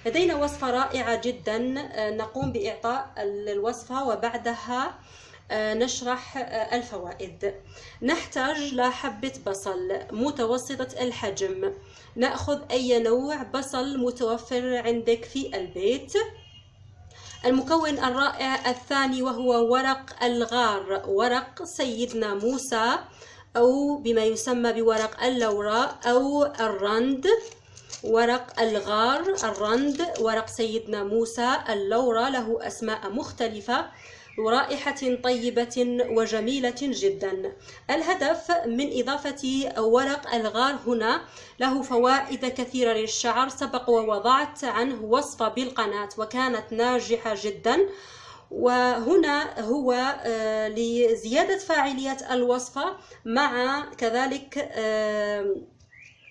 لدينا وصفة رائعة جدا، نقوم بإعطاء الوصفة وبعدها نشرح الفوائد. نحتاج لحبة بصل متوسطة الحجم، نأخذ أي نوع بصل متوفر عندك في البيت. المكون الرائع الثاني وهو ورق الغار، ورق سيدنا موسى أو بما يسمى بورق اللوراء أو الرند. ورق الغار، الرند، ورق سيدنا موسى، اللورا، له أسماء مختلفة ورائحة طيبة وجميلة جدا. الهدف من إضافة ورق الغار هنا له فوائد كثيرة للشعر، سبق ووضعت عنه وصفة بالقناة وكانت ناجحة جدا، وهنا هو لزيادة فاعلية الوصفة مع كذلك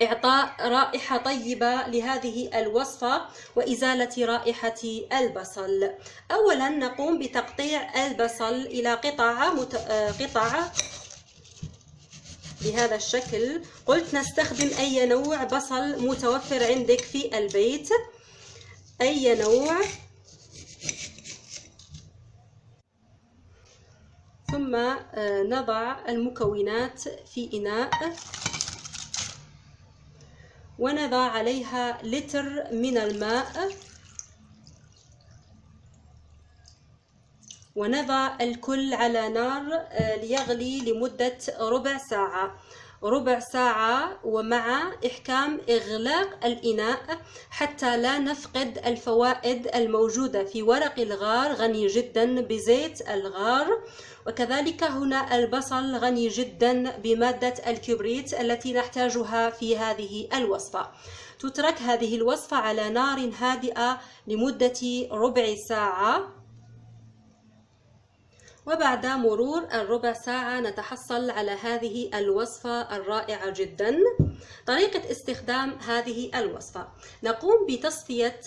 إعطاء رائحة طيبة لهذه الوصفة وإزالة رائحة البصل. أولا نقوم بتقطيع البصل إلى قطع بهذا الشكل. قلت نستخدم أي نوع بصل متوفر عندك في البيت، أي نوع. ثم نضع المكونات في إناء ونضع عليها لتر من الماء، ونضع الكل على نار ليغلي لمدة ربع ساعة ومع إحكام إغلاق الإناء حتى لا نفقد الفوائد الموجودة في ورق الغار. غني جدا بزيت الغار، وكذلك هنا البصل غني جدا بمادة الكبريت التي نحتاجها في هذه الوصفة. تترك هذه الوصفة على نار هادئة لمدة ربع ساعة، وبعد مرور الربع ساعة نتحصل على هذه الوصفة الرائعة جدا. طريقة استخدام هذه الوصفة: نقوم بتصفية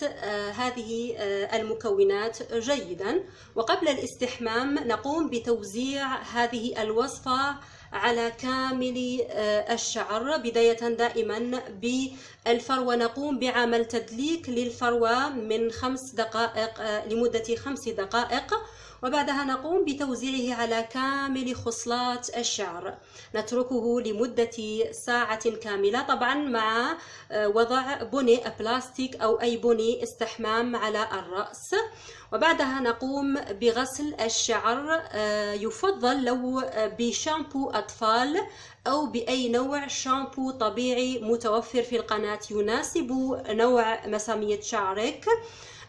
هذه المكونات جيدا، وقبل الاستحمام نقوم بتوزيع هذه الوصفة على كامل الشعر، بداية دائما بالفروة. نقوم بعمل تدليك للفروة من 5 دقائق لمدة 5 دقائق، وبعدها نقوم بتوزيعه على كامل خصلات الشعر. نتركه لمدة ساعة كاملة، طبعا مع وضع بني بلاستيك أو أي بني استحمام على الرأس. وبعدها نقوم بغسل الشعر، يفضل لو بشامبو أطفال أو بأي نوع شامبو طبيعي متوفر في القناة يناسب نوع مسامية شعرك،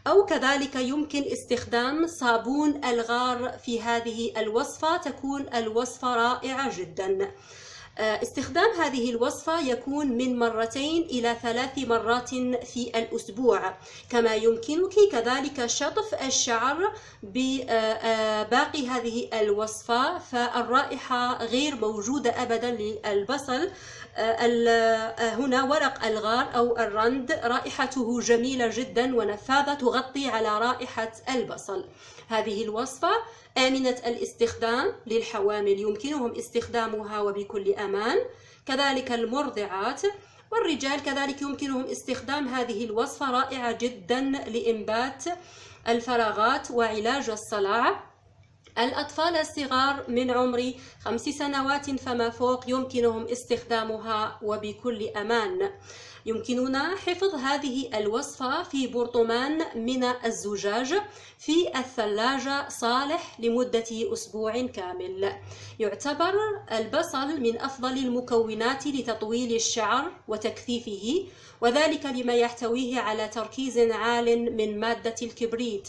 أو كذلك يمكن استخدام صابون الغار في هذه الوصفة، تكون الوصفة رائعة جدا. استخدام هذه الوصفة يكون من 2 إلى 3 مرات في الأسبوع، كما يمكنك كذلك شطف الشعر بباقي هذه الوصفة، فالرائحة غير موجودة أبدا للبصل. هنا ورق الغار أو الرند رائحته جميلة جدا ونفاذة تغطي على رائحة البصل. هذه الوصفة آمنة الاستخدام للحوامل، يمكنهم استخدامها وبكل أمان، كذلك المرضعات والرجال كذلك يمكنهم استخدام هذه الوصفة، رائعة جدا لإنبات الفراغات وعلاج الصلع. الأطفال الصغار من عمر 5 سنوات فما فوق يمكنهم استخدامها وبكل أمان. يمكننا حفظ هذه الوصفة في برطمان من الزجاج في الثلاجة، صالح لمدة أسبوع كامل. يعتبر البصل من أفضل المكونات لتطويل الشعر وتكثيفه، وذلك لما يحتويه على تركيز عال من مادة الكبريت،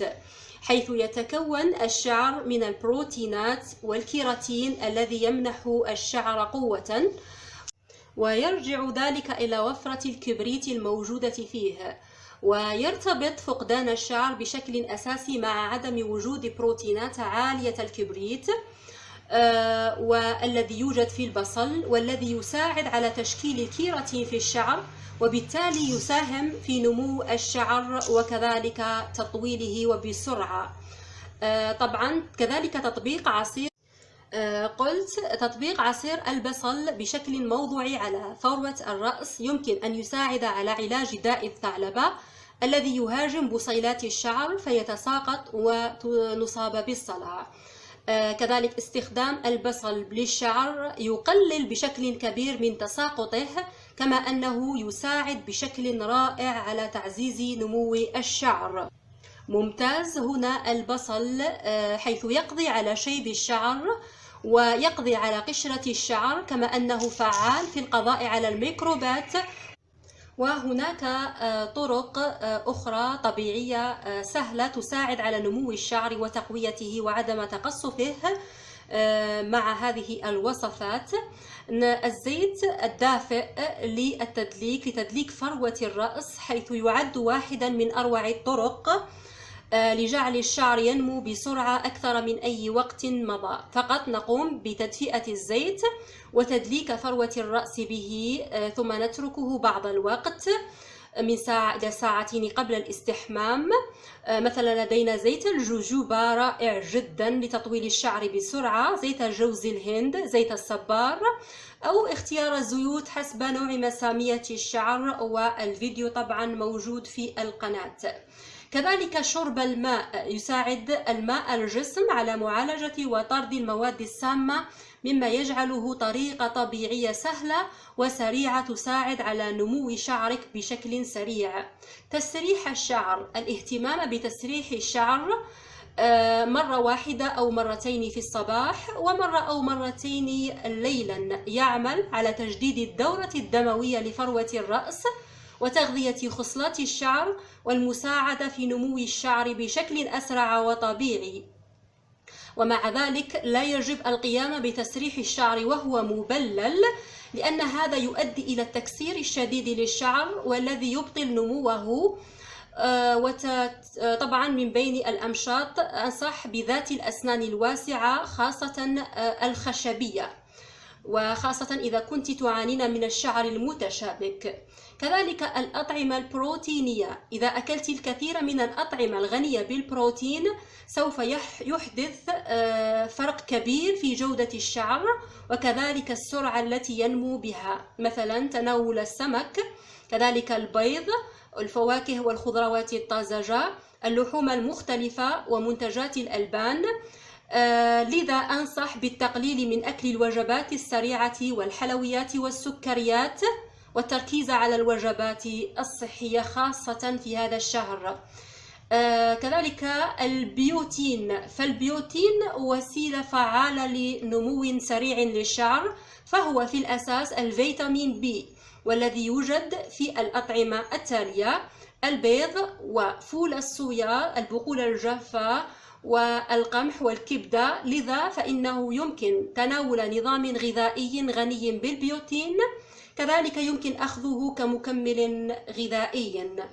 حيث يتكون الشعر من البروتينات والكيراتين الذي يمنح الشعر قوة، ويرجع ذلك إلى وفرة الكبريت الموجودة فيه. ويرتبط فقدان الشعر بشكل أساسي مع عدم وجود بروتينات عالية الكبريت والذي يوجد في البصل، والذي يساعد على تشكيل الكيراتين في الشعر، وبالتالي يساهم في نمو الشعر وكذلك تطويله وبسرعة. طبعا كذلك تطبيق عصير البصل بشكل موضوعي على فروة الرأس يمكن أن يساعد على علاج داء الثعلبة الذي يهاجم بصيلات الشعر فيتساقط ونصاب بالصلع. كذلك استخدام البصل للشعر يقلل بشكل كبير من تساقطه، كما أنه يساعد بشكل رائع على تعزيز نمو الشعر. ممتاز. هنا البصل حيث يقضي على شيب الشعر ويقضي على قشرة الشعر، كما أنه فعال في القضاء على الميكروبات. وهناك طرق أخرى طبيعية سهلة تساعد على نمو الشعر وتقويته وعدم تقصفه مع هذه الوصفات. الزيت الدافئ لتدليك فروة الرأس، حيث يعد واحدا من أروع الطرق لجعل الشعر ينمو بسرعة أكثر من أي وقت مضى. فقط نقوم بتدفئة الزيت وتدليك فروة الرأس به، ثم نتركه بعض الوقت من ساعة إلى ساعتين قبل الاستحمام. مثلا لدينا زيت الجوجوبا رائع جدا لتطويل الشعر بسرعة، زيت جوز الهند، زيت الصبار، أو اختيار الزيوت حسب نوع مسامية الشعر، والفيديو طبعا موجود في القناة. كذلك شرب الماء، يساعد الماء الجسم على معالجة وطرد المواد السامة، مما يجعله طريقة طبيعية سهلة وسريعة تساعد على نمو شعرك بشكل سريع. تسريح الشعر، الاهتمام بتسريح الشعر مرة واحدة أو مرتين في الصباح ومرة أو مرتين ليلا يعمل على تجديد الدورة الدموية لفروة الرأس وتغذية خصلات الشعر والمساعدة في نمو الشعر بشكل أسرع وطبيعي. ومع ذلك لا يجب القيام بتسريح الشعر وهو مبلل، لأن هذا يؤدي إلى التكسير الشديد للشعر والذي يبطل نموه. طبعا من بين الأمشاط أنصح بذات الأسنان الواسعة، خاصة الخشبية، وخاصة إذا كنت تعانين من الشعر المتشابك. كذلك الأطعمة البروتينية، إذا أكلت الكثير من الأطعمة الغنية بالبروتين سوف يحدث فرق كبير في جودة الشعر وكذلك السرعة التي ينمو بها. مثلا تناول السمك، كذلك البيض، الفواكه والخضروات الطازجة، اللحوم المختلفة ومنتجات الألبان. لذا أنصح بالتقليل من أكل الوجبات السريعة والحلويات والسكريات، والتركيز على الوجبات الصحية خاصة في هذا الشهر. كذلك البيوتين، فالبيوتين وسيلة فعالة لنمو سريع للشعر، فهو في الأساس الفيتامين بي، والذي يوجد في الأطعمة التالية: البيض وفول الصويا، البقول الجافة والقمح والكبدة. لذا فإنه يمكن تناول نظام غذائي غني بالبيوتين، كذلك يمكن أخذه كمكمل غذائي.